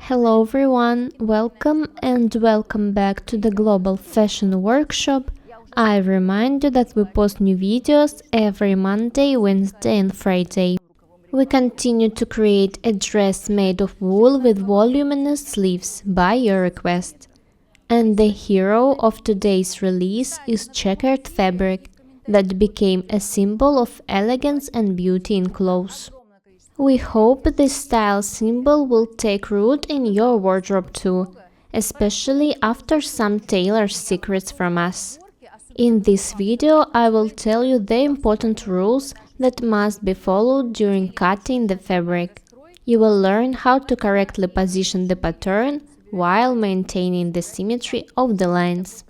Hello everyone, welcome back to the Global Fashion Workshop. I remind you that we post new videos every Monday, Wednesday and Friday. We continue to create a dress made of wool with voluminous sleeves by your request. And the hero of today's release is checkered fabric that became a symbol of elegance and beauty in clothes. We hope this style symbol will take root in your wardrobe too, especially after some tailor secrets from us. In this video, I will tell you the important rules that must be followed during cutting the fabric. You will learn how to correctly position the pattern while maintaining the symmetry of the lines.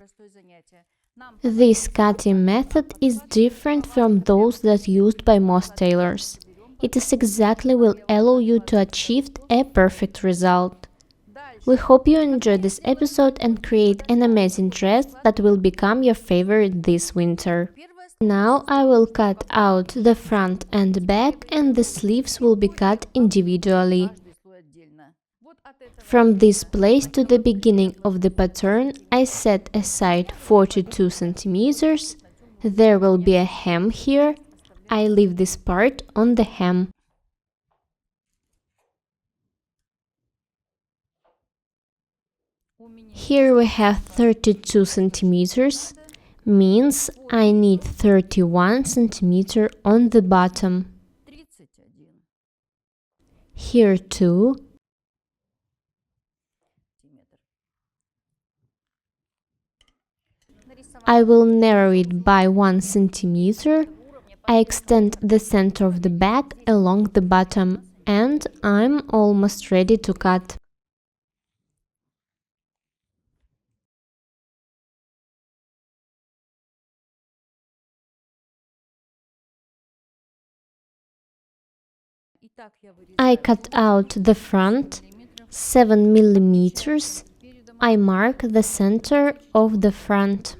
This cutting method is different from those that used by most tailors. It is exactly will allow you to achieve a perfect result. We hope you enjoy this episode and create an amazing dress that will become your favorite this winter. Now I will cut out the front and back, and the sleeves will be cut individually. From this place to the beginning of the pattern, I set aside 42 centimeters. There will be a hem here. I leave this part on the hem. Here we have 32 centimeters, means I need 31 centimeter on the bottom. Here too. I will narrow it by 1 centimeter. I extend the center of the back along the bottom and I'm almost ready to cut. I cut out the front 7 millimeters. I mark the center of the front.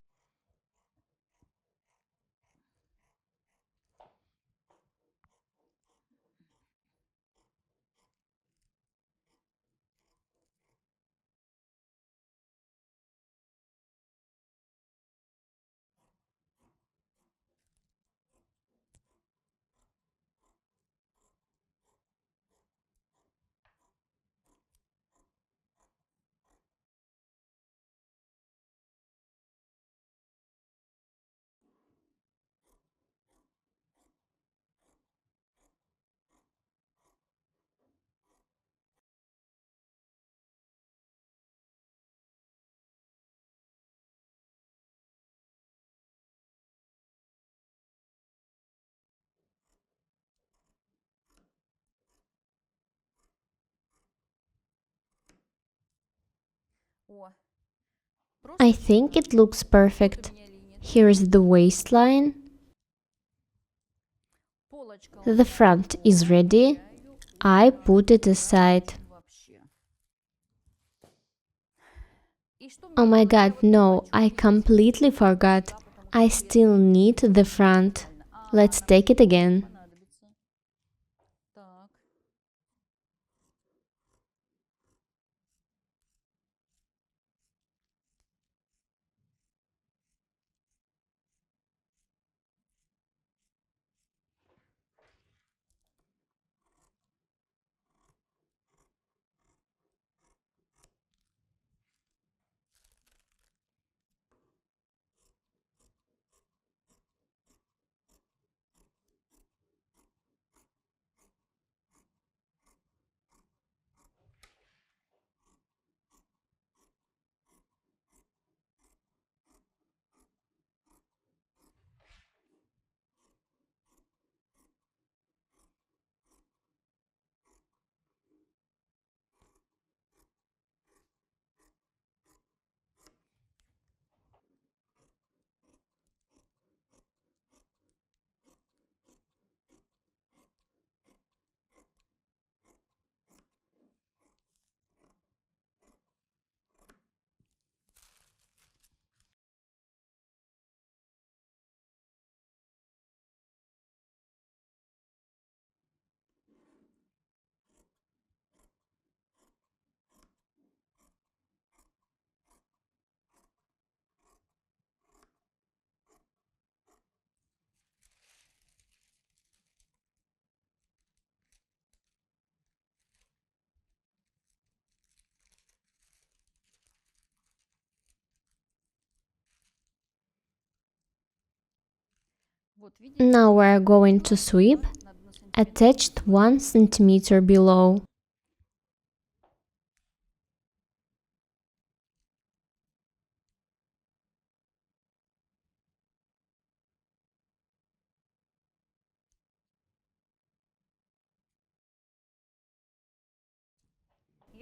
I think it looks perfect. Here is the waistline. The front is ready. I put it aside. Oh my god, no, I completely forgot. I still need the front. Let's take it again. Now we are going to sweep, attached 1 centimeter below.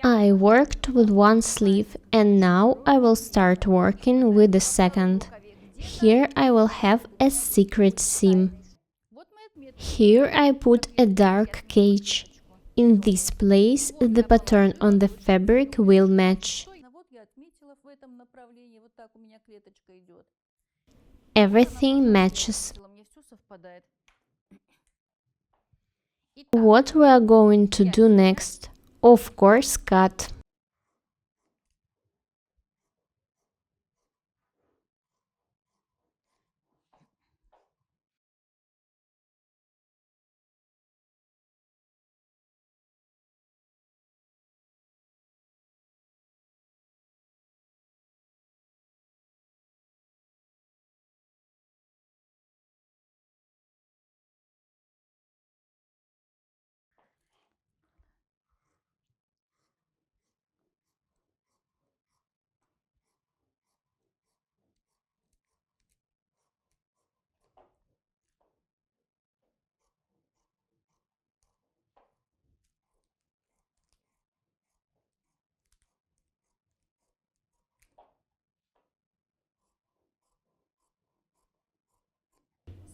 I worked with one sleeve and now I will start working with the second. Here I will have a secret seam. Here I put a dark cage. In this place the pattern on the fabric will match. Everything matches. What we are going to do next? Of course, cut.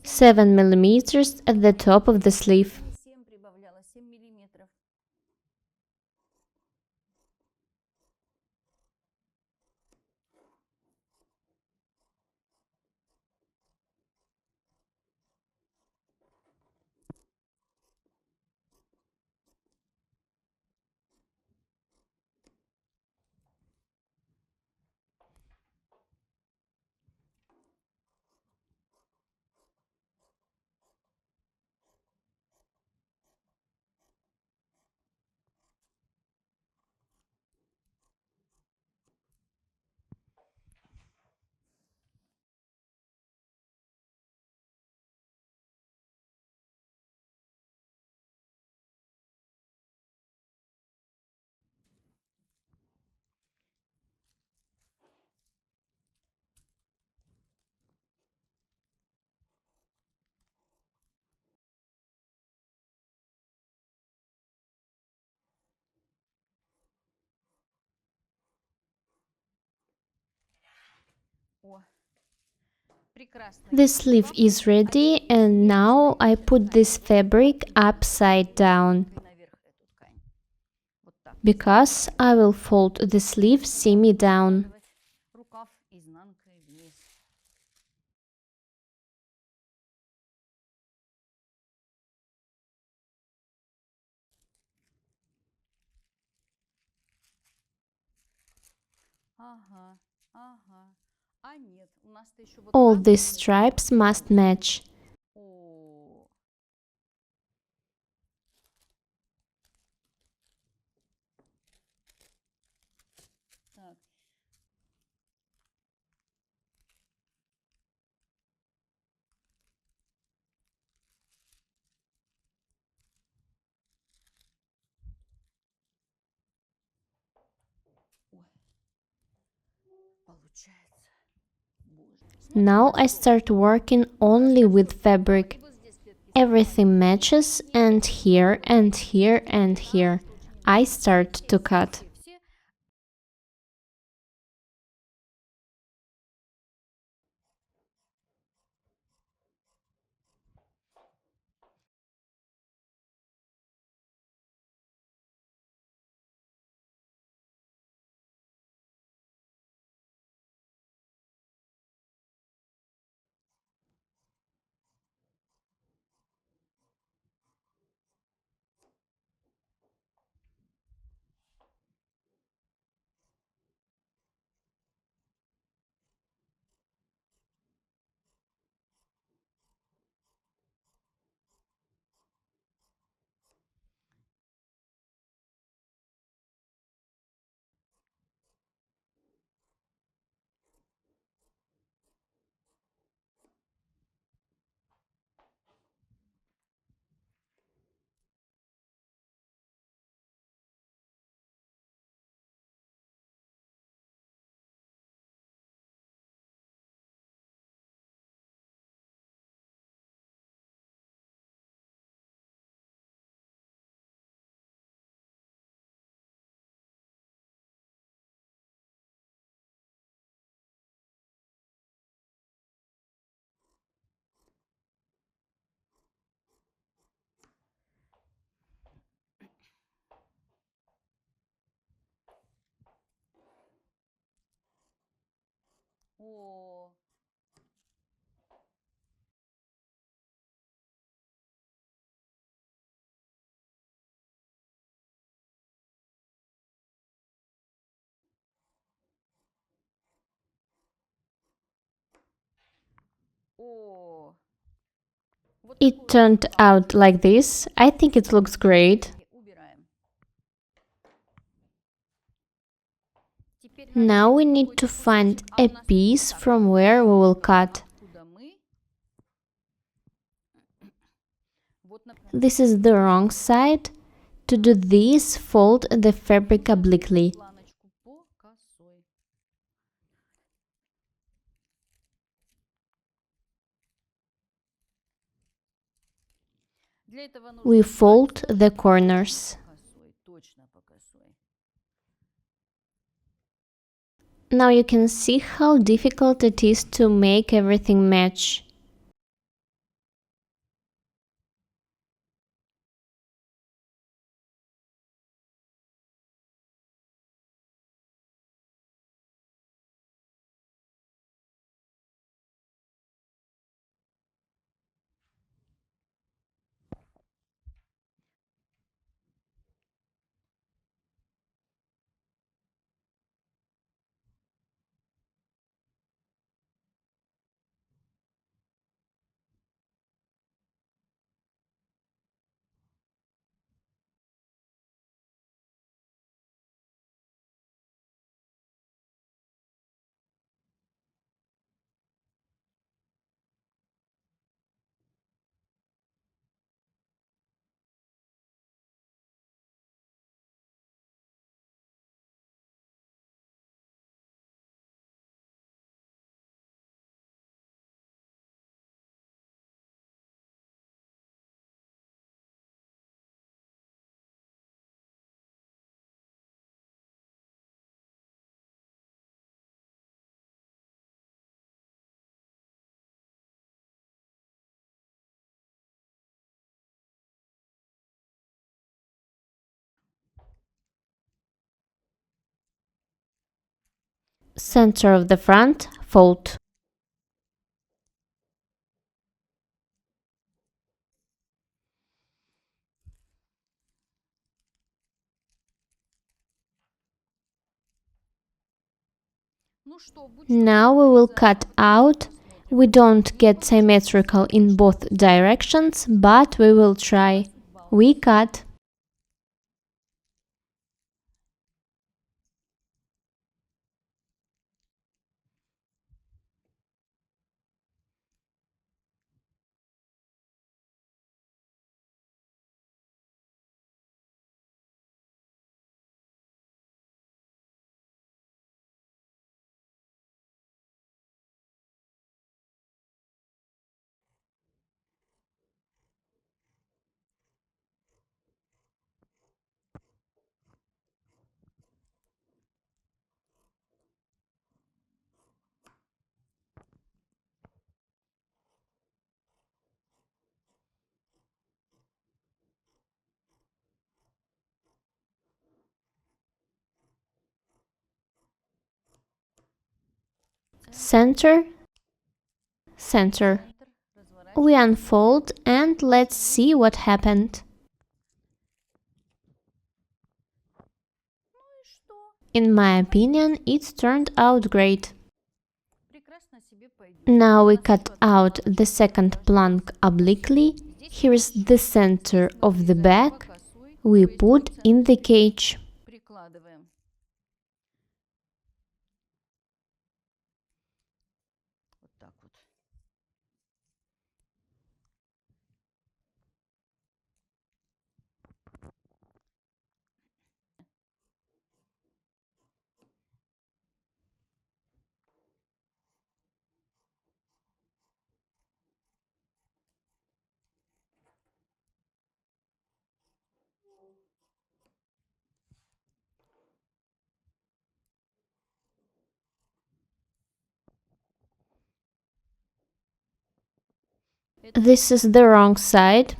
Seven millimeters at the top of the sleeve. The sleeve is ready and now I put this fabric upside down because I will fold the sleeve semi-down. All these stripes must match. Now I start working only with fabric. Everything matches and here and here and here. I start to cut. It turned out like this. I think it looks great. Now we need to find a piece from where we will cut. This is the wrong side. To do this, fold the fabric obliquely. We fold the corners. Now you can see how difficult it is to make everything match. Center of the front, fold. Now we will cut out. We don't get symmetrical in both directions, but we will try. We cut. Center, center. We unfold and let's see what happened. In my opinion, it turned out great. Now we cut out the second plank obliquely. Here is the center of the back. We put in the cage. This is the wrong side.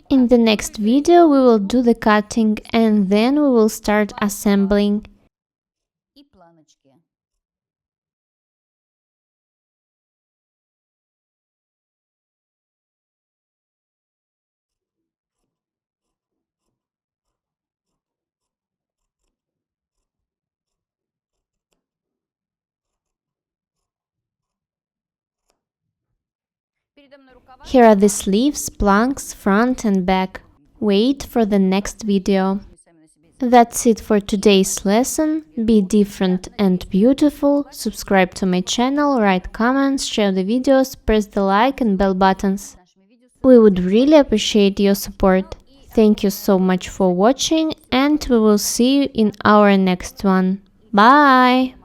In the next video we will do the cutting and then we will start assembling. Here are the sleeves, planks, front and back. Wait for the next video. That's it for today's lesson. Be different and beautiful. Subscribe to my channel, write comments, share the videos, press the like and bell buttons. We would really appreciate your support. Thank you so much for watching and we will see you in our next one. Bye!